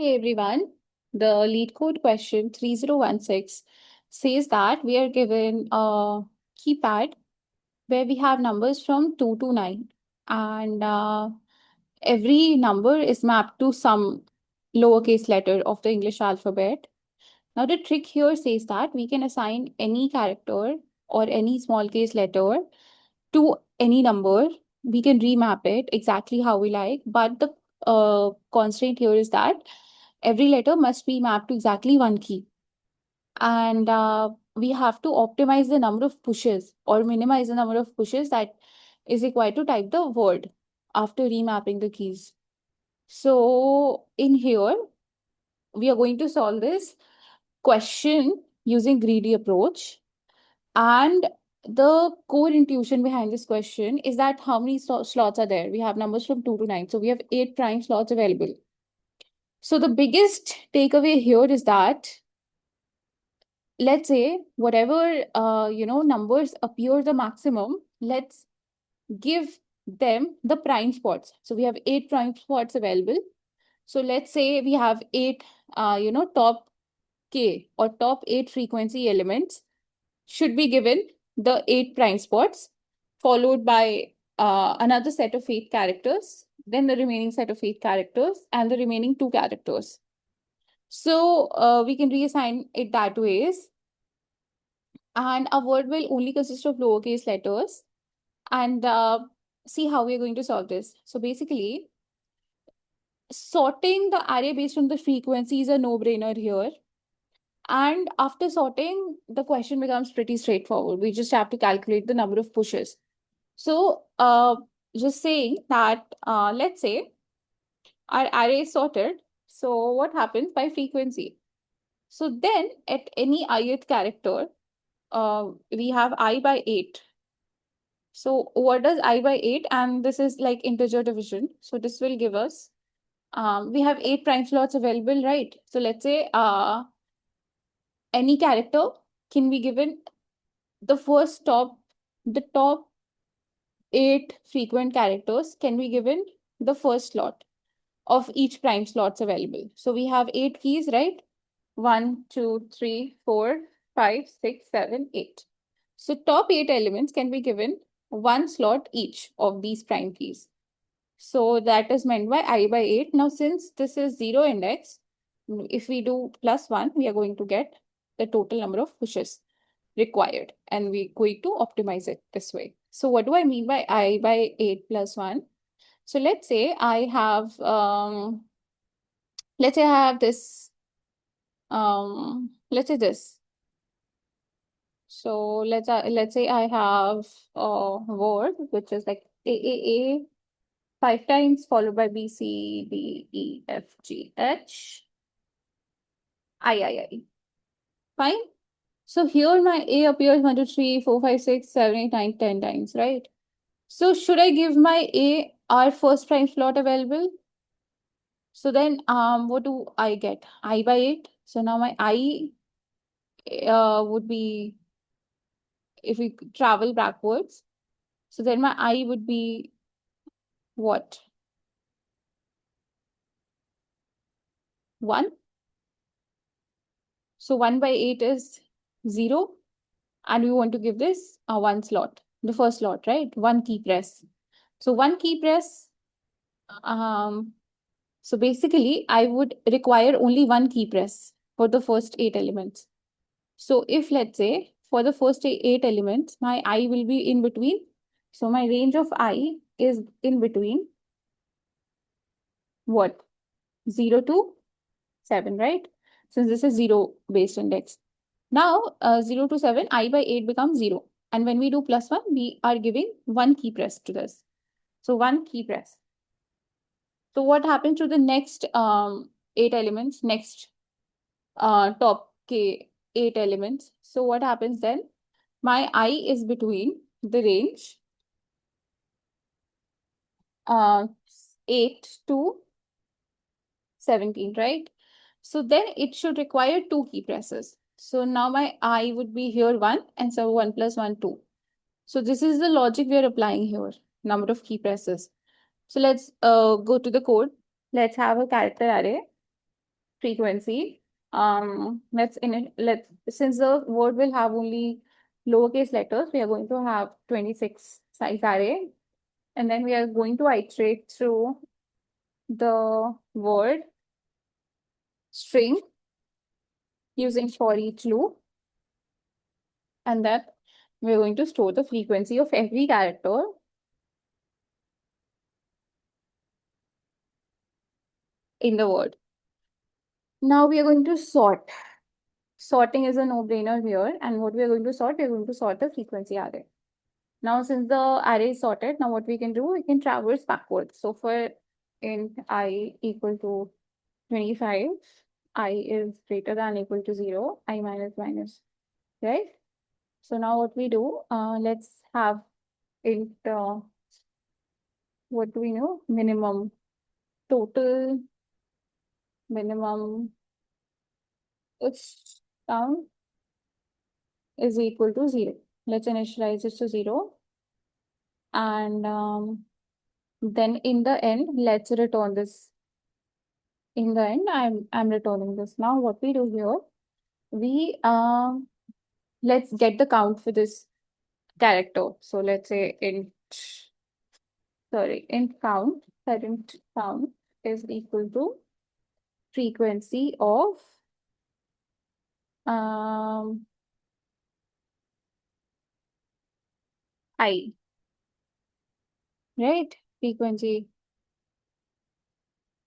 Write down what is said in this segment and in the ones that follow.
Hey everyone, the lead code question 3016 says that we are given a keypad where we have numbers from 2 to 9, and every number is mapped to some lowercase letter of the English alphabet. Now, the trick here says that we can assign any character or any small case letter to any number. We can remap it exactly how we like, but the constraint here is that every letter must be mapped to exactly one key. And we have to optimize the number of pushes or minimize the number of pushes that is required to type the word after remapping the keys. So in here, we are going to solve this question using greedy approach. And the core intuition behind this question is that how many slots are there? We have numbers from 2 to 9. So we have 8 prime slots available. So the biggest takeaway here is that, let's say whatever numbers appear the maximum, let's give them the prime spots. So we have 8 prime spots available. So let's say we have 8 top k or top 8 frequency elements should be given the 8 prime spots, followed by another set of 8 characters, then the remaining set of 8 characters, and the remaining 2 characters. So we can reassign it that ways. And a word will only consist of lowercase letters. And see how we're going to solve this. So basically, sorting the array based on the frequency is a no-brainer here. And after sorting, the question becomes pretty straightforward. We just have to calculate the number of pushes. So just saying that, let's say our array is sorted. So what happens by frequency? So then at any ith character, we have I by 8. So what does I by 8? And this is like integer division. So this will give us, we have 8 prime slots available, right? So let's say any character can be given the the top 8 frequent characters can be given the first slot of each prime slots available. So we have 8 keys, right? 1, 2, 3, 4, 5, 6, 7, 8. So top 8 elements can be given one slot each of these prime keys. So that is meant by I by 8. Now, since this is 0 index, if we do +1, we are going to get the total number of pushes required, and we're going to optimize it this way. So what do I mean by I by 8 plus 1? So let's say I have this let's say this. So let's say I have a word which is like A 5 times, followed by B C D E F G H I. Fine. So here my A appears 1, 2, 3, 4, 5, 6, 7, 8, 9, 10 times, right? So should I give my A our first prime slot available? So then what do I get? I by 8. So now my I would be, if we travel backwards, so then my I would be what? 1. So 1 by 8 is 0. And we want to give this a 1 slot, the first slot, right? 1 key press. So 1 key press. So basically, I would require only 1 key press for the first 8 elements. So if, let's say, for the first 8 elements, my I will be in between. So my range of I is in between what? 0 to 7, right? Since this is 0 based index. Now, 0 to 7, I by 8 becomes 0. And when we do +1, we are giving 1 key press to this. So 1 key press. So what happens to the next 8 elements, next top k 8 elements? So what happens then? My I is between the range 8 to 17, right? So then it should require 2 key presses. So now my I would be here 1, and so 1 plus 1, 2. So this is the logic we are applying here, number of key presses. So let's go to the code. Let's have a character array. frequency. Let's since the word will have only lowercase letters, we are going to have 26 size array, and then we are going to iterate through the word string using for each loop, and that we're going to store the frequency of every character in the word. Now we are going to sort. Sorting is a no-brainer here, and what we are going to sort, we are going to sort the frequency array. Now, since the array is sorted, now what we can do, we can traverse backwards. So for int I equal to 25, I is greater than equal to 0, I minus minus, right? So now what we do, let's have int, what do we know? Minimum, total minimum push count is equal to 0. Let's initialize it to 0. And then in the end, let's return this. In the end, I'm returning this. Now what we do here, we let's get the count for this character. So let's say int count, current count is equal to frequency of um I, right? Frequency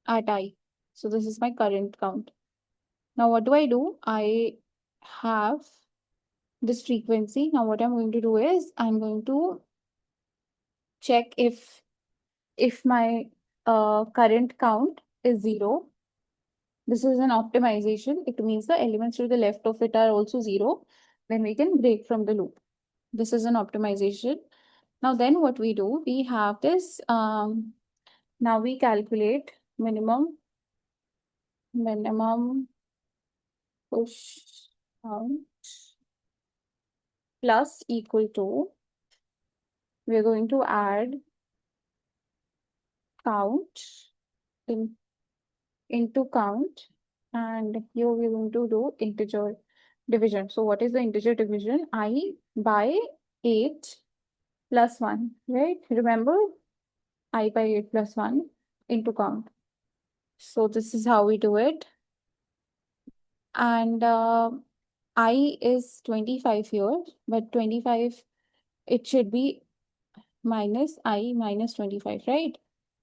at I. So this is my current count. Now what do I do? I have this frequency. Now what I'm going to do is I'm going to check if my current count is 0. This is an optimization. It means the elements to the left of it are also 0. Then we can break from the loop. This is an optimization. Now then what we do, we have this, now we calculate minimum push count plus equal to, we're going to add count in, into count, and here we're going to do integer division. So what is the integer division? I by 8 plus 1, right? Remember, I by 8 plus 1 into count. So this is how we do it. And I is 25 here, but 25, it should be minus I minus 25, right?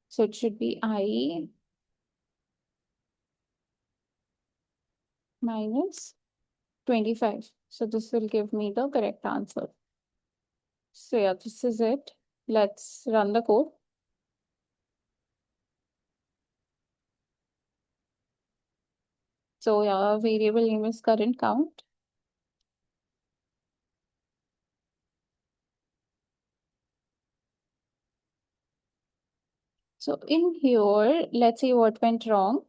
So it should be I minus 25. So this will give me the correct answer. So yeah, this is it. Let's run the code. So yeah, variable name is current count. So in here, let's see what went wrong.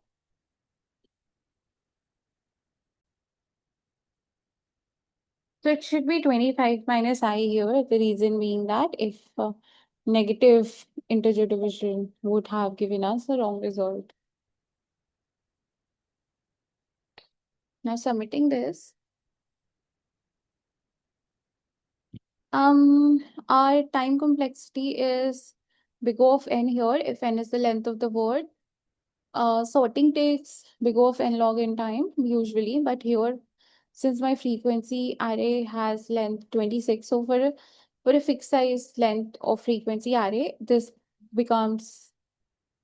So it should be 25 minus I here. The reason being that if negative integer division would have given us the wrong result. Now submitting this, our time complexity is big O of n here if n is the length of the word. Sorting takes big O of n log n time usually, but here since my frequency array has length 26, so for a fixed size length of frequency array, this becomes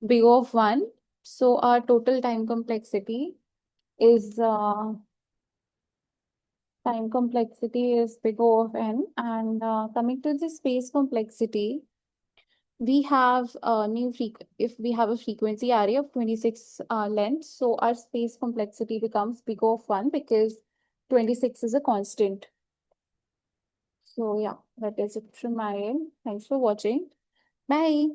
big O of 1. So our total time complexity is big O of n. And coming to the space complexity, we have a if we have a frequency array of 26 length, so our space complexity becomes big O of 1 because 26 is a constant. So yeah, that is it from my end. Thanks for watching. Bye.